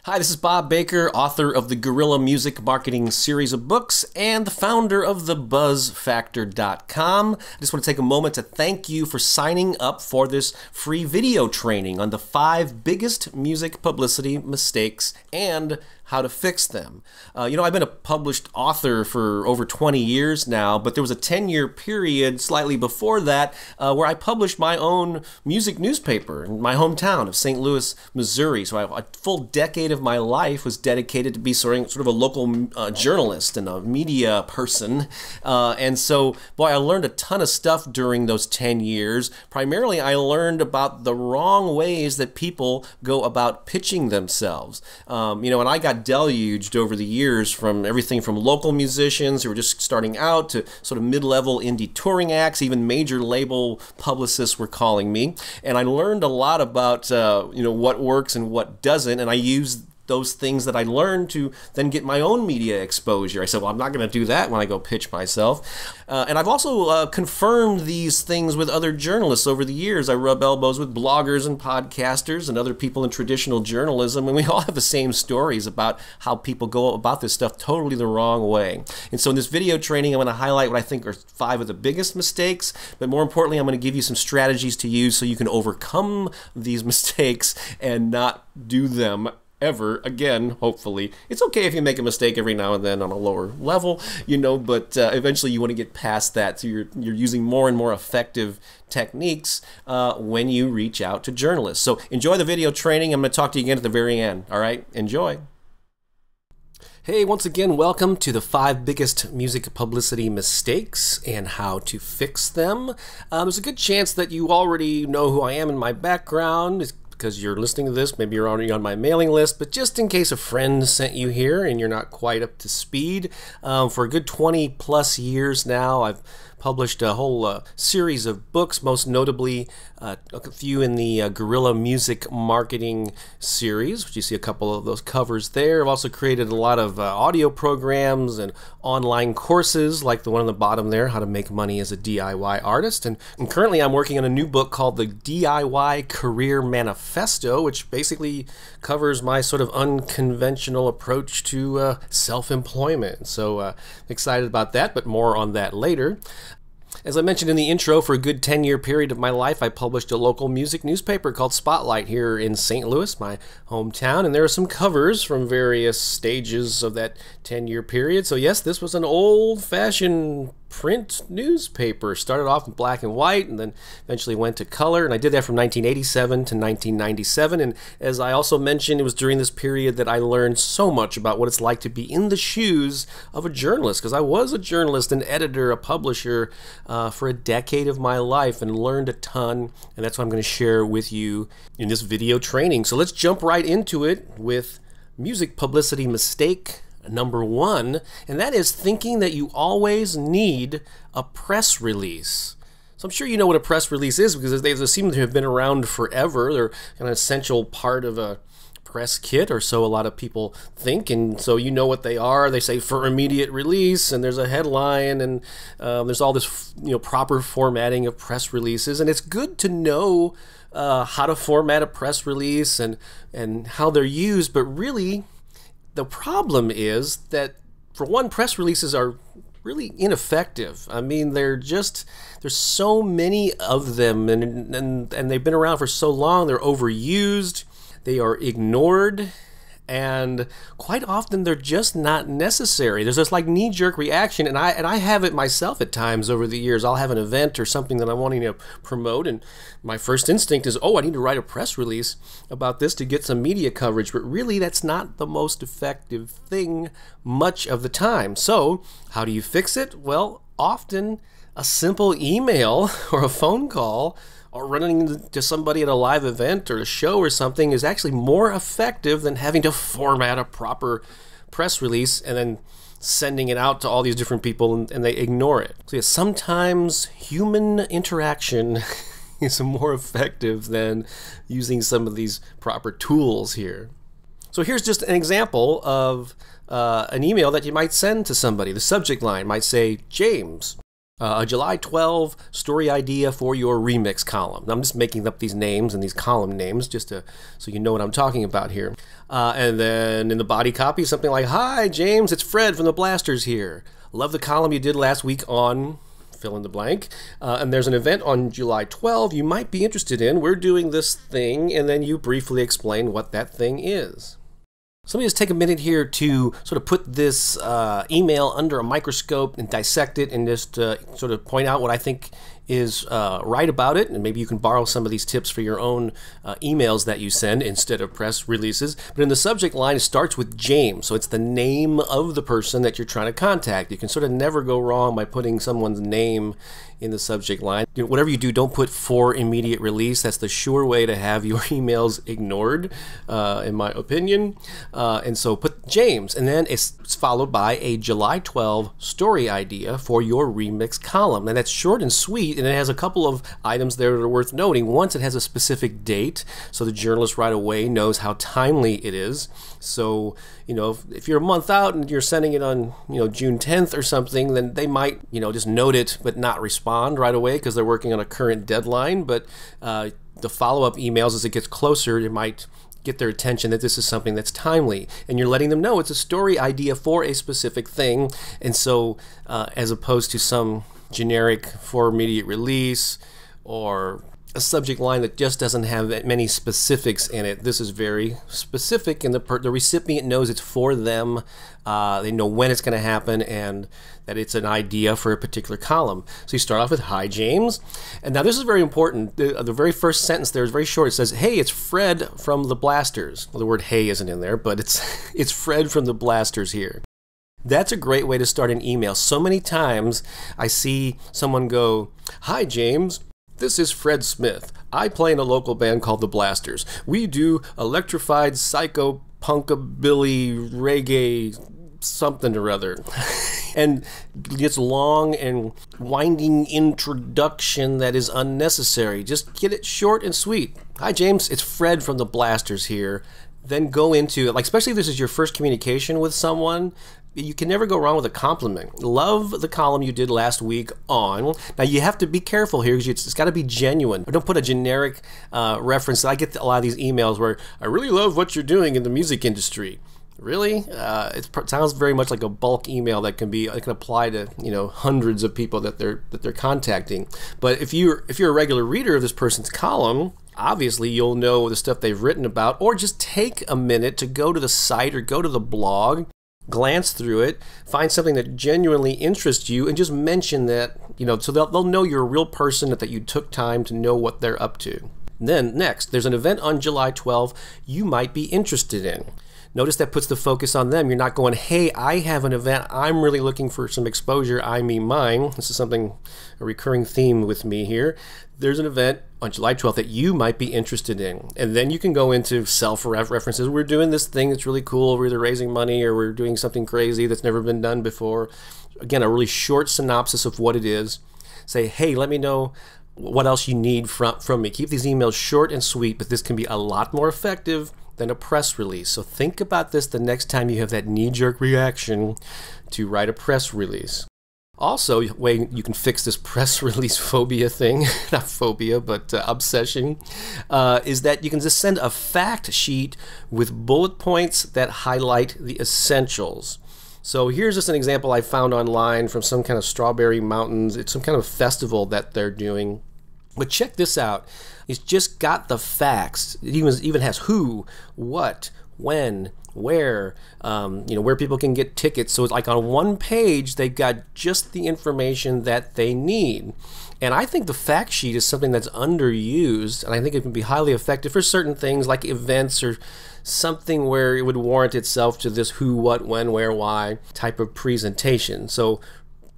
Hi, this is Bob Baker, author of the Guerrilla Music Marketing series of books and the founder of thebuzzfactor.com. I just want to take a moment to thank you for signing up for this free video training on the 5 biggest music publicity mistakes and how to fix them. I've been a published author for over 20 years now, but there was a 10-year period slightly before that where I published my own music newspaper in my hometown of St. Louis, Missouri. So a full decade of my life was dedicated to be sort of a local journalist and a media person. And so, boy, I learned a ton of stuff during those 10 years. Primarily, I learned about the wrong ways that people go about pitching themselves. And I got deluged over the years from everything from local musicians who were just starting out to sort of mid-level indie touring acts. Even major label publicists were calling me, and I learned a lot about what works and what doesn't, and I used those things that I learned to then get my own media exposure. I said, well, I'm not going to do that when I go pitch myself. And I've also confirmed these things with other journalists over the years. I rub elbows with bloggers and podcasters and other people in traditional journalism, and we all have the same stories about how people go about this stuff totally the wrong way. And so in this video training, I'm going to highlight what I think are 5 of the biggest mistakes, but more importantly, I'm going to give you some strategies to use so you can overcome these mistakes and not do them ever again, hopefully. It's okay if you make a mistake every now and then on a lower level, but eventually you want to get past that. So you're using more and more effective techniques when you reach out to journalists. So enjoy the video training. I'm going to talk to you again at the very end. All right, enjoy. Hey, once again, welcome to the 5 biggest music publicity mistakes and how to fix them. There's a good chance that you already know who I am and my background, because you're listening to this. Maybe you're already on my mailing list, but just in case a friend sent you here and you're not quite up to speed, for a good 20 plus years now, I've published a whole series of books, most notably a few in the Guerrilla Music Marketing series, which you see a couple of those covers there. I've also created a lot of audio programs and online courses like the one on the bottom there, How to Make Money as a DIY Artist. And currently I'm working on a new book called the DIY Career Manifesto, which basically covers my sort of unconventional approach to self-employment. So excited about that, but more on that later. As I mentioned in the intro, for a good 10-year period of my life, I published a local music newspaper called Spotlight here in St. Louis, my hometown, and there are some covers from various stages of that 10-year period. So yes, this was an old-fashioned print newspaper. Started off in black and white and then eventually went to color, and I did that from 1987 to 1997. And as I also mentioned, it was during this period that I learned so much about what it's like to be in the shoes of a journalist, because I was a journalist, an editor, a publisher for a decade of my life, and learned a ton, and that's what I'm going to share with you in this video training. So let's jump right into it with music publicity mistake number 1, and that is thinking that you always need a press release. So I'm sure you know what a press release is, because they seem to have been around forever. They're an essential part of a press kit, or so a lot of people think, and so you know what they are. They say for immediate release, and there's a headline, and there's all this proper formatting of press releases, and it's good to know how to format a press release and how they're used, but really the problem is that, for one, press releases are really ineffective. I mean, there's so many of them, and they've been around for so long. They're overused, they are ignored, and quite often they're just not necessary. There's this like knee-jerk reaction, and I have it myself at times over the years. I'll have an event or something that I'm wanting to promote, and my first instinct is, oh, I need to write a press release about this to get some media coverage, but really that's not the most effective thing much of the time. So how do you fix it? Well, often a simple email or a phone call or running into somebody at a live event or a show or something is actually more effective than having to format a proper press release and then sending it out to all these different people and they ignore it. So yeah, sometimes human interaction is more effective than using some of these proper tools here. So here's just an example of an email that you might send to somebody. The subject line might say, James, A July 12 story idea for your remix column. I'm just making up these names and these column names just so you know what I'm talking about here. And then in the body copy, something like, "Hi, James, it's Fred from the Blasters here. Love the column you did last week on..." fill in the blank. And there's an event on July 12 you might be interested in. We're doing this thing, and then you briefly explain what that thing is. So let me just take a minute here to sort of put this email under a microscope and dissect it and just sort of point out what I think is right about it, and maybe you can borrow some of these tips for your own emails that you send instead of press releases. But in the subject line, it starts with James, so it's the name of the person that you're trying to contact. You can sort of never go wrong by putting someone's name in the subject line. You know, whatever you do, don't put "for immediate release." That's the sure way to have your emails ignored, in my opinion. And so put James, and then it's followed by a July 12 story idea for your remix column. And that's short and sweet, and it has a couple of items there that are worth noting. Once, it has a specific date, so the journalist right away knows how timely it is. So, you know, if you're a month out and you're sending it on, June 10th or something, then they might, just note it but not respond right away because they're working on a current deadline. But the follow-up emails, as it gets closer, it might get their attention that this is something that's timely, and you're letting them know it's a story idea for a specific thing. And so as opposed to some generic "for immediate release" or a subject line that just doesn't have that many specifics in it, this is very specific, and the recipient knows it's for them. They know when it's going to happen and that it's an idea for a particular column. So you start off with, "Hi, James." And now this is very important. The very first sentence there is very short. It says, "Hey, it's Fred from the Blasters." Well, the word "hey" isn't in there, but it's Fred from the Blasters here. That's a great way to start an email. So many times I see someone go, "Hi, James. This is Fred Smith. I play in a local band called the Blasters. We do electrified psycho punkabilly reggae something or other." And it's long and winding introduction that is unnecessary. Just get it short and sweet. "Hi, James. It's Fred from the Blasters here." Then go into, like, especially if this is your first communication with someone, you can never go wrong with a compliment. "Love the column you did last week on..." Now you have to be careful here because it's got to be genuine. Don't put a generic reference. I get a lot of these emails where, "I really love what you're doing in the music industry." Really? It sounds very much like a bulk email that can apply to hundreds of people that they're contacting. But if you're a regular reader of this person's column, obviously you'll know the stuff they've written about, or just take a minute to go to the site or go to the blog, glance through it, find something that genuinely interests you, and just mention that, so they'll know you're a real person, that you took time to know what they're up to. Then next, there's an event on July 12 you might be interested in. Notice that puts the focus on them. You're not going, "Hey, I have an event. I'm really looking for some exposure. I mean mine." This is a recurring theme with me here. There's an event on July 12th that you might be interested in. And then you can go into self-references. "We're doing this thing that's really cool. We're either raising money or we're doing something crazy that's never been done before." Again, a really short synopsis of what it is. Say, "Hey, let me know what else you need from me." Keep these emails short and sweet, but this can be a lot more effective than a press release. So think about this the next time you have that knee-jerk reaction to write a press release. Also, a way you can fix this press release phobia thing, not phobia, but obsession, is that you can just send a fact sheet with bullet points that highlight the essentials. So here's just an example I found online from some kind of Strawberry Mountains. It's some kind of festival that they're doing. But check this out. It's just got the facts. It even has who, what, when, where, where people can get tickets. So it's like on one page, they've got just the information that they need. And I think the fact sheet is something that's underused, and I think it can be highly effective for certain things like events or something where it would warrant itself to this who, what, when, where, why type of presentation. So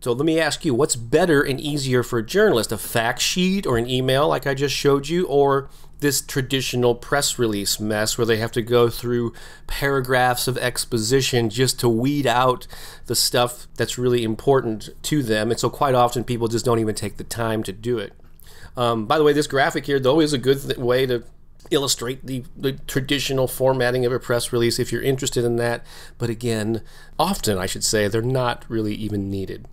let me ask you, what's better and easier for a journalist, a fact sheet or an email like I just showed you, or this traditional press release mess where they have to go through paragraphs of exposition just to weed out the stuff that's really important to them? And so quite often people just don't even take the time to do it. By the way, this graphic here, though, is a good way to illustrate the traditional formatting of a press release if you're interested in that. But again, often I should say, they're not really even needed.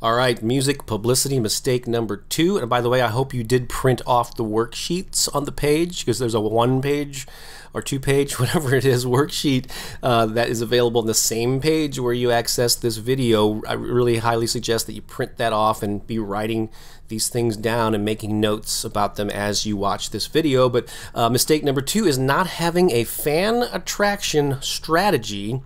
All right, music publicity mistake number 2. And by the way, I hope you did print off the worksheets on the page, because there's a 1-page or 2-page, whatever it is, worksheet that is available on the same page where you access this video. I really highly suggest that you print that off and be writing these things down and making notes about them as you watch this video. But mistake number 2 is not having a fan attraction strategy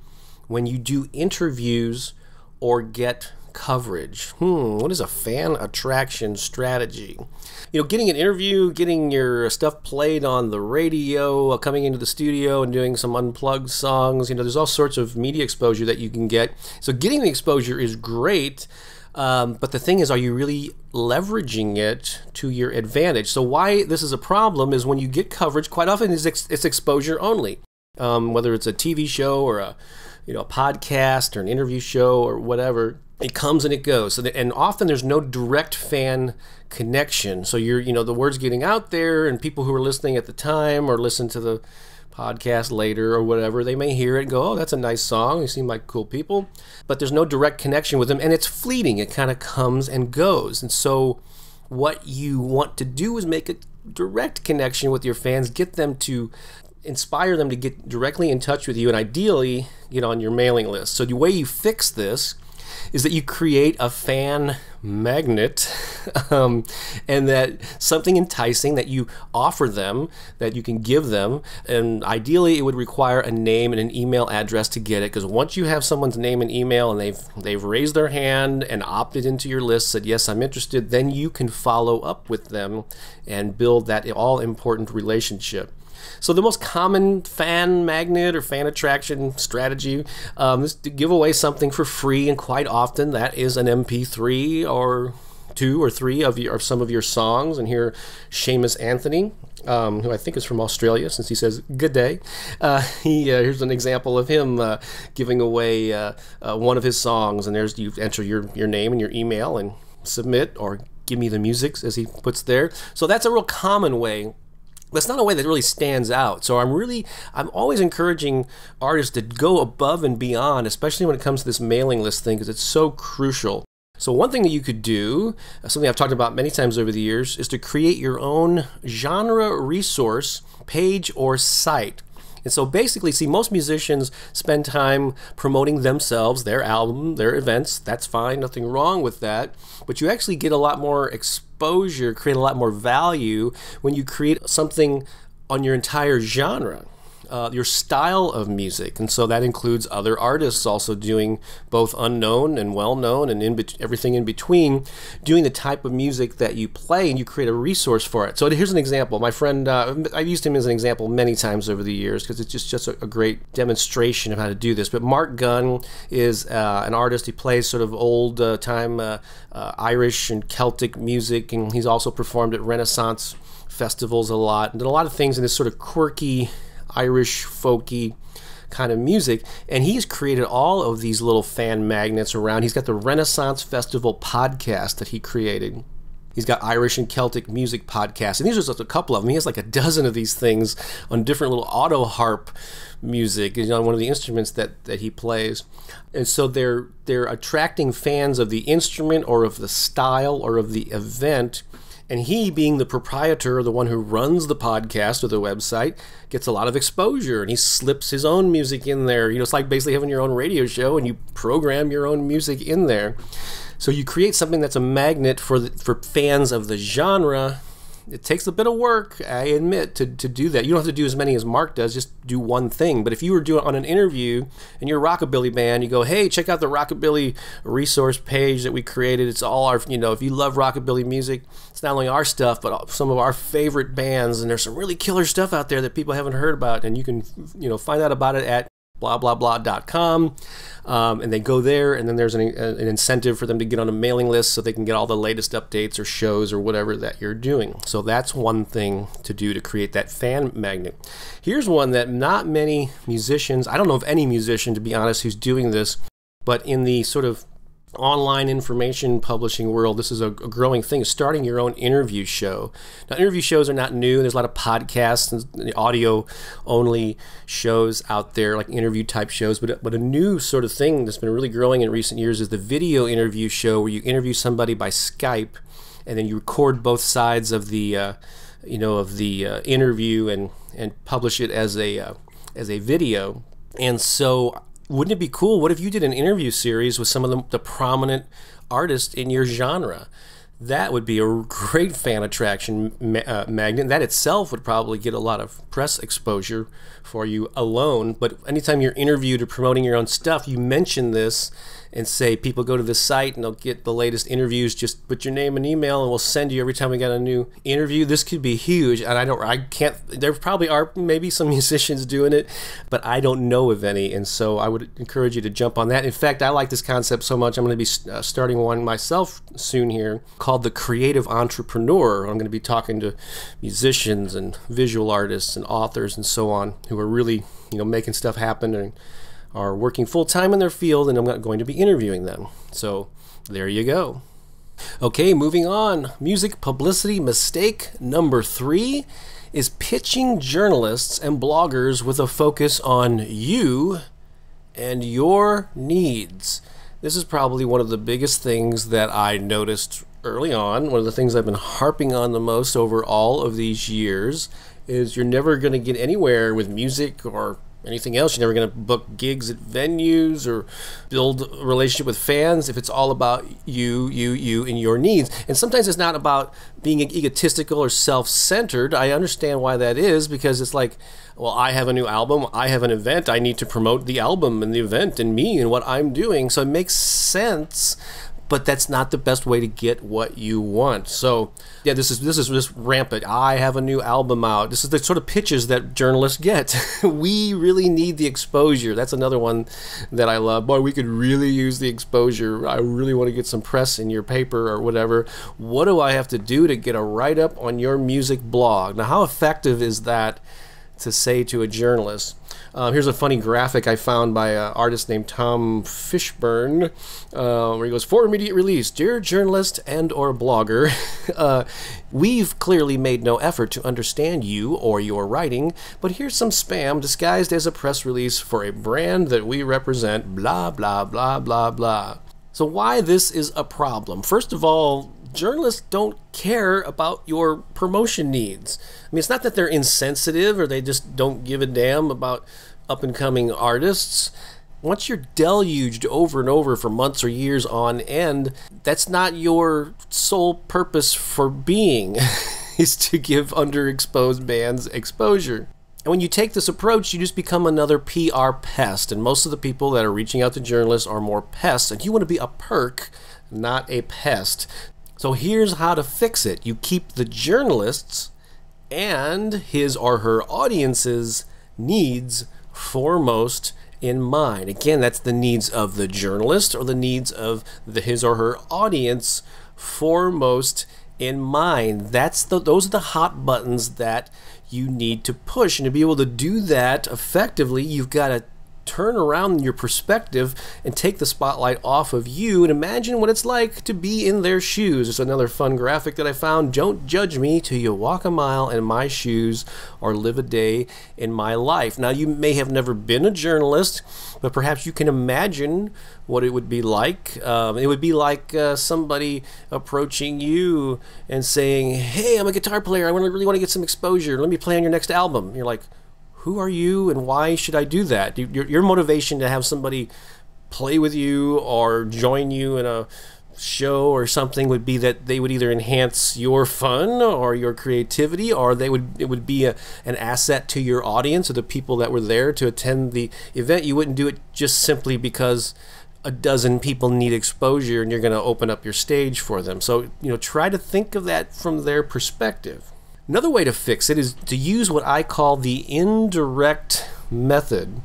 when you do interviews or get coverage. What is a fan attraction strategy? You know, getting an interview, getting your stuff played on the radio, coming into the studio and doing some unplugged songs. You know, there's all sorts of media exposure that you can get. So getting the exposure is great, but the thing is, are you really leveraging it to your advantage? So why this is a problem is when you get coverage, quite often it's exposure only. Whether it's a TV show or a podcast or an interview show or whatever, it comes and it goes. So and often there's no direct fan connection. So the word's getting out there, and people who are listening at the time or listen to the podcast later or whatever, they may hear it and go, oh, that's a nice song. They seem like cool people. But there's no direct connection with them, and it's fleeting. It kind of comes and goes. And so what you want to do is make a direct connection with your fans, get them to inspire them to get directly in touch with you, and ideally get on your mailing list. So the way you fix this is that you create a fan magnet, and that something enticing that you offer them, that you can give them, and ideally it would require a name and an email address to get it, because once you have someone's name and email and they've raised their hand and opted into your list, said yes, I'm interested, then you can follow up with them and build that all-important relationship. So the most common fan magnet or fan attraction strategy is to give away something for free, and quite often that is an MP3 or 2 or 3 of some of your songs. And here, Seamus Anthony, who I think is from Australia, since he says good day, here's an example of him giving away one of his songs, and there's, you enter your name and your email and submit, or give me the music, as he puts there. So that's a real common way. That's not a way that really stands out. So I'm always encouraging artists to go above and beyond, especially when it comes to this mailing list thing, because it's so crucial. So one thing that you could do, something I've talked about many times over the years, is to create your own genre resource page or site. And so basically, see, most musicians spend time promoting themselves, their album, their events. That's fine, nothing wrong with that. But you actually get a lot more exposure, create a lot more value when you create something on your entire genre, your style of music. And so that includes other artists also doing both unknown and well-known and everything in between, doing the type of music that you play, and you create a resource for it. So here's an example. My friend, I've used him as an example many times over the years because it's just a great demonstration of how to do this. But Mark Gunn is an artist. He plays sort of old-time Irish and Celtic music, and he's also performed at Renaissance festivals a lot, and did a lot of things in this sort of quirky Irish folky kind of music, and he's created all of these little fan magnets around. He's got the Renaissance Festival podcast that he created. He's got Irish and Celtic music podcasts, and these are just a couple of them. He has like a dozen of these things on different little auto harp music, on one of the instruments that he plays. And so they're attracting fans of the instrument or of the style or of the event. And he, being the proprietor, or the one who runs the podcast or the website, gets a lot of exposure, and he slips his own music in there. It's like basically having your own radio show, and you program your own music in there. So you create something that's a magnet for fans of the genre. It takes a bit of work, I admit, to do that. You don't have to do as many as Mark does, just do one thing. But if you were doing on an interview and you're a rockabilly band, you go, hey, check out the rockabilly resource page that we created. It's all our, if you love rockabilly music, it's not only our stuff, but some of our favorite bands. And there's some really killer stuff out there that people haven't heard about. And you can, find out about it at blah.com, and they go there, and then there's an incentive for them to get on a mailing list so they can get all the latest updates or shows or whatever that you're doing. So that's one thing to do to create that fan magnet. Here's one that not many musicians, I don't know of any musician, to be honest, who's doing this, but in the sort of online information publishing world, this is a growing thing, starting your own interview show. Now, interview shows are not new. There's a lot of podcasts and audio-only shows out there, like interview-type shows. But a new sort of thing that's been really growing in recent years is the video interview show, where you interview somebody by Skype, and then you record both sides of the interview and publish it as a video. And so, wouldn't it be cool? What if you did an interview series with some of the prominent artists in your genre? That would be a great fan attraction magnet. That itself would probably get a lot of press exposure for you alone. But anytime you're interviewed or promoting your own stuff, you mention this and say, people go to this site and they'll get the latest interviews. Just put your name and email and we'll send you every time we got a new interview. This could be huge. And I can't, there probably are maybe some musicians doing it, but I don't know of any. And so I would encourage you to jump on that. In fact, I like this concept so much, I'm going to be starting one myself soon here called the Creative Entrepreneur. I'm going to be talking to musicians and visual artists and authors and so on who are really, making stuff happen and are working full-time in their field, and I'm not going to be interviewing them. So there you go. Okay, moving on. Music publicity mistake number 3 is pitching journalists and bloggers with a focus on you and your needs. This is probably one of the biggest things that I noticed early on. One of the things I've been harping on the most over all of these years is you're never going to get anywhere with music or anything else. You're never going to book gigs at venues or build a relationship with fans if it's all about you, and your needs. And sometimes it's not about being egotistical or self-centered. I understand why that is, because it's like, well, I have a new album, I have an event, I need to promote the album and the event and me and what I'm doing. So it makes sense, but that's not the best way to get what you want. So yeah, this is just rampant. I have a new album out. This is the sort of pitches that journalists get. We really need the exposure. That's another one that I love. Boy, we could really use the exposure. I really want to get some press in your paper or whatever. What do I have to do to get a write-up on your music blog? Now, how effective is that to say to a journalist? Here's a funny graphic I found by an artist named Tom Fishburne, where he goes, "For immediate release, dear journalist and or blogger, we've clearly made no effort to understand you or your writing, but here's some spam disguised as a press release for a brand that we represent, blah, blah, blah, blah, blah." So why this is a problem? First of all, journalists don't care about your promotion needs. I mean, it's not that they're insensitive or they just don't give a damn about up-and-coming artists. Once you're deluged over and over for months or years on end, that's not your sole purpose for being, is to give underexposed bands exposure. And when you take this approach, you just become another PR pest. And most of the people that are reaching out to journalists are more pests. And you want to be a perk, not a pest. So here's how to fix it. You keep the journalists and his or her audience's needs foremost in mind. Again, that's the needs of the journalist or the needs of his or her audience foremost in mind. Those are the hot buttons that you need to push. And to be able to do that effectively, you've got to turn around your perspective and take the spotlight off of you and imagine what it's like to be in their shoes. It's another fun graphic that I found. Don't judge me till you walk a mile in my shoes or live a day in my life. Now, you may have never been a journalist, but perhaps you can imagine what it would be like. It would be like somebody approaching you and saying, "Hey, I'm a guitar player. I really want to get some exposure. Let me play on your next album." And you're like, who are you and why should I do that? Your motivation to have somebody play with you or join you in a show or something would be that they would either enhance your fun or your creativity, or it would be an asset to your audience or the people that were there to attend the event. You wouldn't do it just simply because a dozen people need exposure and you're going to open up your stage for them. So, try to think of that from their perspective. Another way to fix it is to use what I call the indirect method.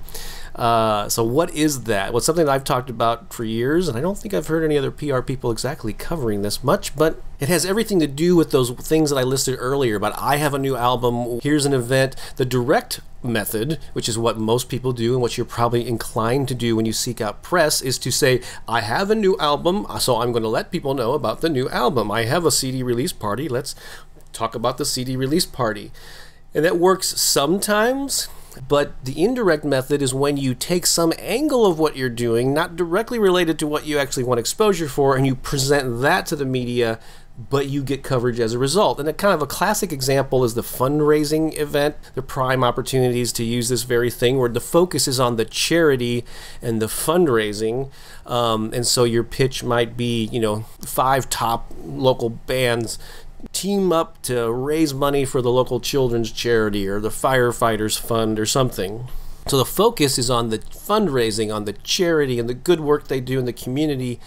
So what is that? Well, it's something that I've talked about for years, and I don't think I've heard any other PR people exactly covering this much, but it has everything to do with those things that I listed earlier about I have a new album, here's an event. The direct method, which is what most people do and what you're probably inclined to do when you seek out press, is to say, I have a new album, so I'm going to let people know about the new album. I have a CD release party, let's talk about the CD release party. And that works sometimes, but the indirect method is when you take some angle of what you're doing, not directly related to what you actually want exposure for, and you present that to the media, but you get coverage as a result. And a kind of a classic example is the fundraising event, the prime opportunities to use this very thing where the focus is on the charity and the fundraising. And so your pitch might be, 5 top local bands team up to raise money for the local children's charity or the firefighters fund or something. So the focus is on the fundraising, on the charity and the good work they do in the community.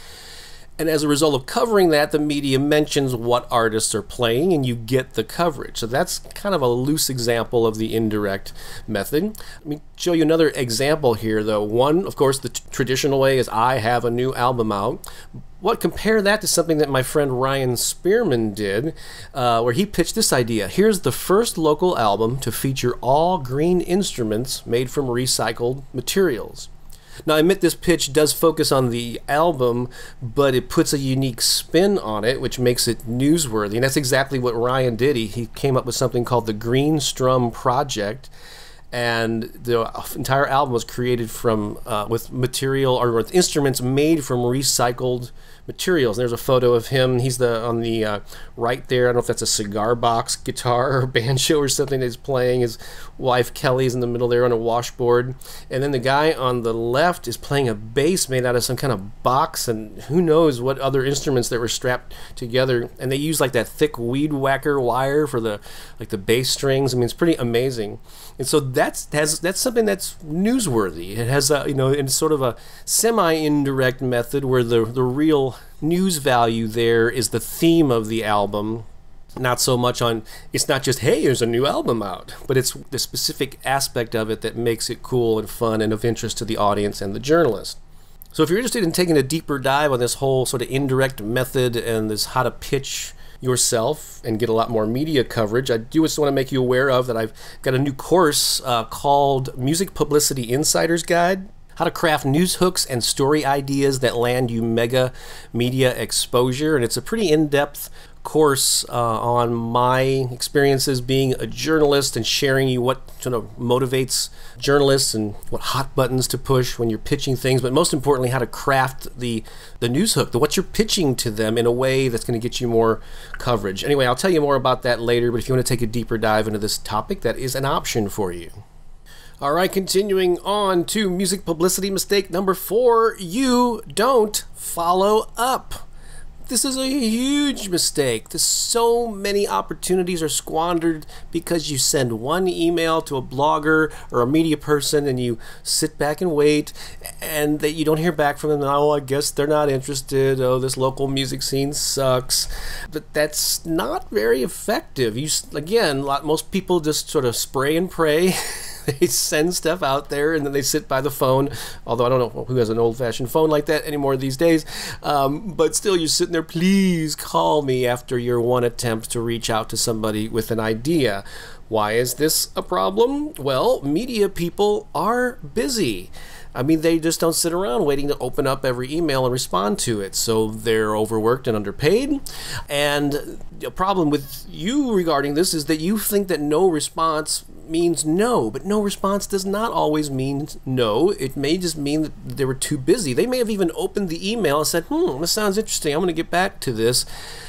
And as a result of covering that, the media mentions what artists are playing and you get the coverage. So that's kind of a loose example of the indirect method. Let me show you another example here, though. One, of course, the traditional way is I have a new album out. Compare that to something that my friend Ryan Spearman did, where he pitched this idea. Here's the first local album to feature all green instruments made from recycled materials. Now, I admit this pitch does focus on the album, but it puts a unique spin on it, which makes it newsworthy. And that's exactly what Ryan did. He came up with something called the Green Strum Project. And the entire album was created from with material or with instruments made from recycled materials. There's a photo of him. He's on the right there. I don't know if that's a cigar box guitar or banjo or something that he's playing. His wife Kelly's in the middle there on a washboard. And then the guy on the left is playing a bass made out of some kind of box and who knows what other instruments that were strapped together. And they use like that thick weed whacker wire for the bass strings. I mean, it's pretty amazing. And so that's something that's newsworthy. It has it's sort of a semi-indirect method where the real news value there is the theme of the album, not so much on, it's not just, hey, there's a new album out, but it's the specific aspect of it that makes it cool and fun and of interest to the audience and the journalist. So if you're interested in taking a deeper dive on this whole sort of indirect method and this how to pitch yourself and get a lot more media coverage, I do just want to make you aware of that I've got a new course called Music Publicity Insider's Guide, how to craft news hooks and story ideas that land you mega media exposure. And it's a pretty in-depth course on my experiences being a journalist and sharing you what sort of motivates journalists and what hot buttons to push when you're pitching things, but most importantly how to craft the news hook, what you're pitching to them in a way that's going to get you more coverage. Anyway, I'll tell you more about that later, but if you want to take a deeper dive into this topic, that is an option for you. All right, continuing on to music publicity mistake number 4, you don't follow up. This is a huge mistake. There's so many opportunities are squandered because you send one email to a blogger or a media person and you sit back and wait and that you don't hear back from them. Oh, I guess they're not interested. Oh, this local music scene sucks. But that's not very effective. Most people just sort of spray and pray. They send stuff out there and then they sit by the phone, although I don't know who has an old-fashioned phone like that anymore these days, but still you're sitting there, please call me after your one attempt to reach out to somebody with an idea. Why is this a problem? Well, media people are busy. I mean, they just don't sit around waiting to open up every email and respond to it. So they're overworked and underpaid. And the problem with you regarding this is that you think that no response means no, but no response does not always mean no. It may just mean that they were too busy. They may have even opened the email and said, this sounds interesting, I'm going to get back to this.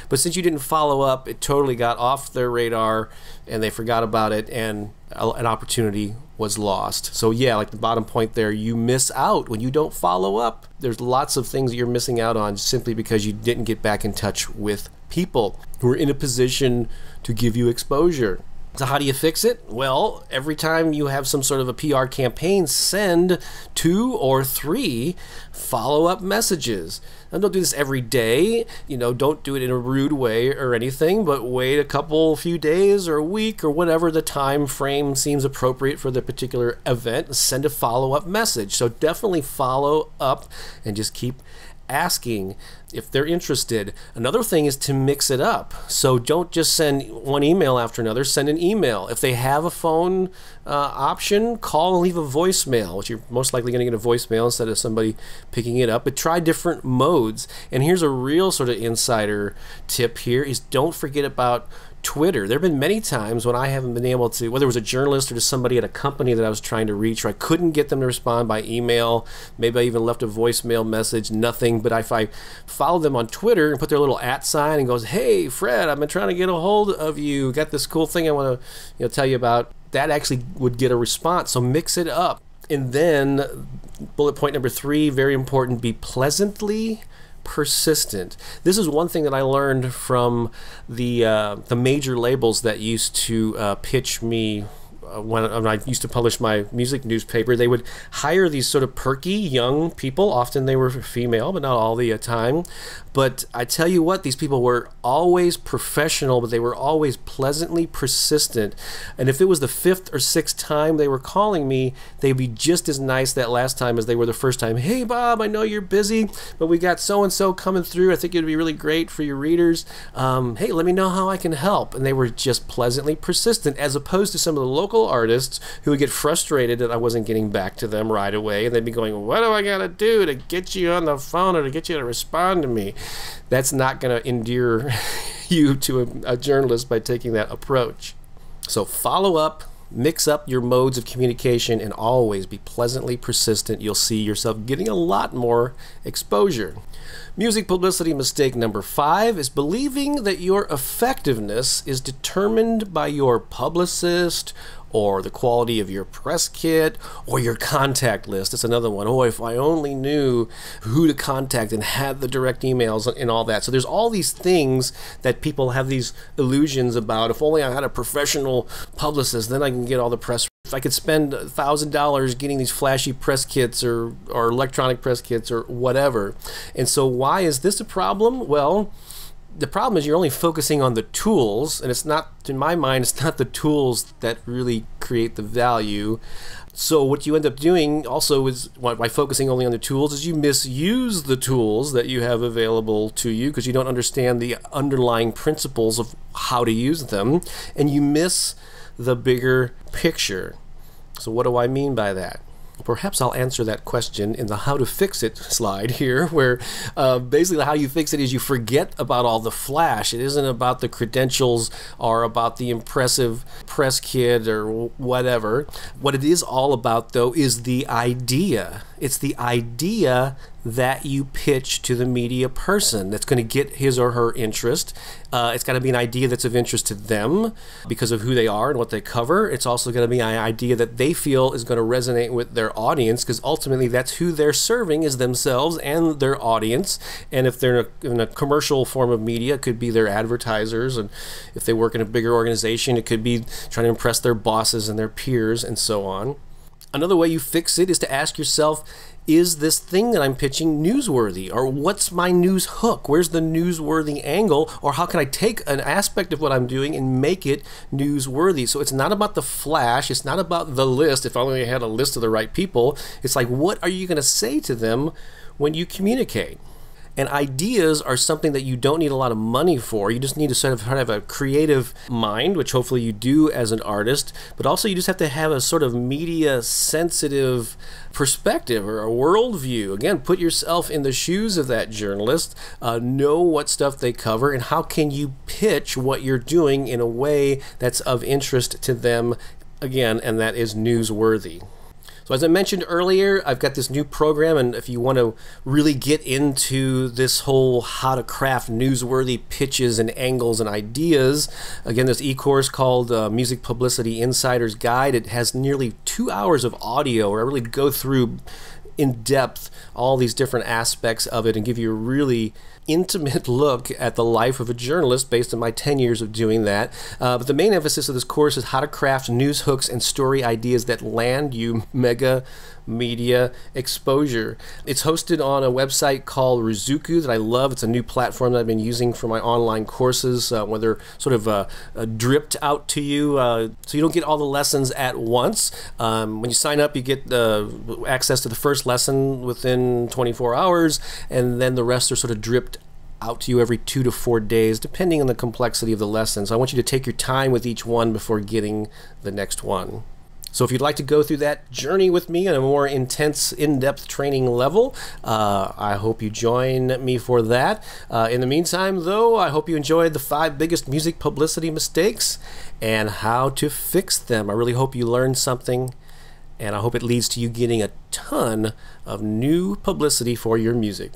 But since you didn't follow up, it totally got off their radar and they forgot about it and an opportunity was lost. So yeah, like the bottom point there, you miss out when you don't follow up. There's lots of things that you're missing out on simply because you didn't get back in touch with people who are in a position to give you exposure. So how do you fix it? Well, every time you have some sort of a PR campaign, send 2 or 3 follow-up messages. And don't do this every day. You know, don't do it in a rude way or anything, but wait a few days or a week or whatever the time frame seems appropriate for the particular event. Send a follow-up message. So definitely follow up and just keep asking if they're interested. Another thing is to mix it up. So don't just send one email after another, send an email. If they have a phone option, call and leave a voicemail, which you're most likely going to get a voicemail instead of somebody picking it up. But try different modes. And here's a real sort of insider tip here is don't forget about Twitter. There have been many times when I haven't been able to, whether it was a journalist or just somebody at a company that I was trying to reach, or I couldn't get them to respond by email. Maybe I even left a voicemail message, nothing. But if I follow them on Twitter and put their little @ sign and goes, "Hey, Fred, I've been trying to get a hold of you. Got this cool thing I want to tell you about," that actually would get a response. So mix it up. And then bullet point number 3, very important, be pleasantly persistent. This is one thing that I learned from the major labels that used to pitch me when I used to publish my music newspaper. They would hire these sort of perky young people. Often they were female, but not all the time. But I tell you what, these people were always professional, but they were always pleasantly persistent. And if it was the 5th or 6th time they were calling me, they'd be just as nice that last time as they were the first time. "Hey, Bob, I know you're busy, but we got so-and-so coming through. I think it'd be really great for your readers. Hey, let me know how I can help." And they were just pleasantly persistent, as opposed to some of the local artists who would get frustrated that I wasn't getting back to them right away. And they'd be going, "What do I got to do to get you on the phone or to get you to respond to me?" That's not going to endear you to a journalist by taking that approach. So follow up, mix up your modes of communication, and always be pleasantly persistent. You'll see yourself getting a lot more exposure. Music publicity mistake number 5 is believing that your effectiveness is determined by your publicist or the quality of your press kit or your contact list. That's another one. Oh, if I only knew who to contact and had the direct emails and all that. So there's all these things that people have these illusions about. If only I had a professional publicist, then I can get all the press. If I could spend $1,000 getting these flashy press kits or electronic press kits or whatever. And so why is this a problem? Well, the problem is you're only focusing on the tools, and it's not, in my mind, it's not the tools that really create the value. So what you end up doing also is, by focusing only on the tools, is you misuse the tools that you have available to you because you don't understand the underlying principles of how to use them, and you miss the bigger picture. So what do I mean by that? Perhaps I'll answer that question in the how to fix it slide here, where basically how you fix it is you forget about all the flash. It isn't about the credentials or about the impressive press kit or whatever. What it is all about, though, is the idea. It's the idea that you pitch to the media person that's going to get his or her interest. It's got to be an idea that's of interest to them because of who they are and what they cover. It's also going to be an idea that they feel is going to resonate with their audience, because ultimately that's who they're serving, is themselves and their audience. And if they're in a commercial form of media, it could be their advertisers. And if they work in a bigger organization, it could be trying to impress their bosses and their peers and so on. Another way you fix it is to ask yourself, is this thing that I'm pitching newsworthy? Or what's my news hook? Where's the newsworthy angle? Or how can I take an aspect of what I'm doing and make it newsworthy? So it's not about the flash. It's not about the list. If only I had a list of the right people. It's like, what are you going to say to them when you communicate? And ideas are something that you don't need a lot of money for. You just need to sort of have a creative mind, which hopefully you do as an artist, but also you just have to have a sort of media sensitive perspective or a worldview. Again, put yourself in the shoes of that journalist, know what stuff they cover, and how can you pitch what you're doing in a way that's of interest to them, again, and that is newsworthy. So as I mentioned earlier, I've got this new program, and if you want to really get into this whole how to craft newsworthy pitches and angles and ideas, again, this e-course called Music Publicity Insider's Guide. It has nearly 2 hours of audio where I really go through in depth all these different aspects of it and give you a really intimate look at the life of a journalist based on my 10 years of doing that. But the main emphasis of this course is how to craft news hooks and story ideas that land you mega media exposure. It's hosted on a website called Rizuku that I love. It's a new platform that I've been using for my online courses where they're sort of dripped out to you so you don't get all the lessons at once. When you sign up, you get access to the first lesson within 24 hours, and then the rest are sort of dripped out to you every 2 to 4 days, depending on the complexity of the lesson. So I want you to take your time with each one before getting the next one. So if you'd like to go through that journey with me on a more intense, in-depth training level, I hope you join me for that. In the meantime, though, I hope you enjoyed the 5 biggest music publicity mistakes and how to fix them. I really hope you learned something, and I hope it leads to you getting a ton of new publicity for your music.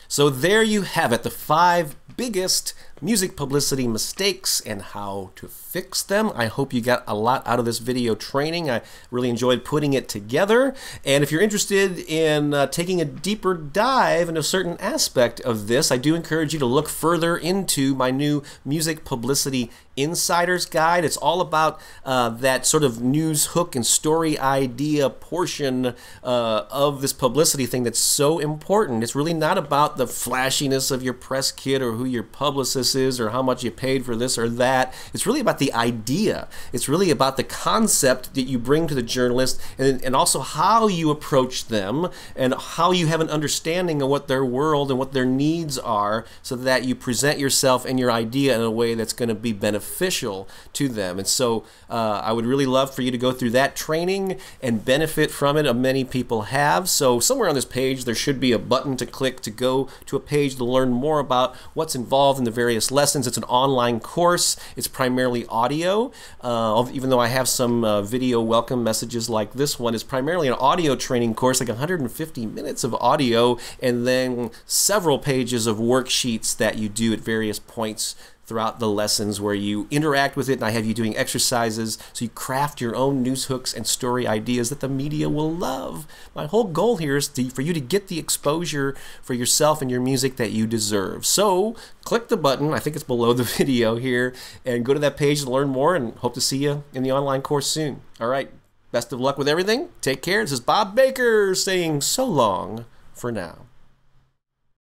So there you have it, the 5 biggest music publicity mistakes and how to fix them. I hope you got a lot out of this video training. I really enjoyed putting it together. And if you're interested in taking a deeper dive into a certain aspect of this, I do encourage you to look further into my new Music Publicity Insider's Guide. It's all about that sort of news hook and story idea portion of this publicity thing that's so important. It's really not about the flashiness of your press kit or who your publicist is or how much you paid for this or that. It's really about the idea. It's really about the concept that you bring to the journalist, and also how you approach them and how you have an understanding of what their world and what their needs are, so that you present yourself and your idea in a way that's going to be beneficial to them. And so I would really love for you to go through that training and benefit from it. Many people have. So somewhere on this page there should be a button to click to go to a page to learn more about what's involved in the various lessons. It's an online course. It's primarily audio, even though I have some video welcome messages like this one. It's primarily an audio training course, like 150 minutes of audio, and then several pages of worksheets that you do at various points throughout the lessons where you interact with it, and I have you doing exercises so you craft your own news hooks and story ideas that the media will love. My whole goal here is for you to get the exposure for yourself and your music that you deserve. So click the button, I think it's below the video here, and go to that page to learn more, and hope to see you in the online course soon. All right, best of luck with everything. Take care. This is Bob Baker saying so long for now.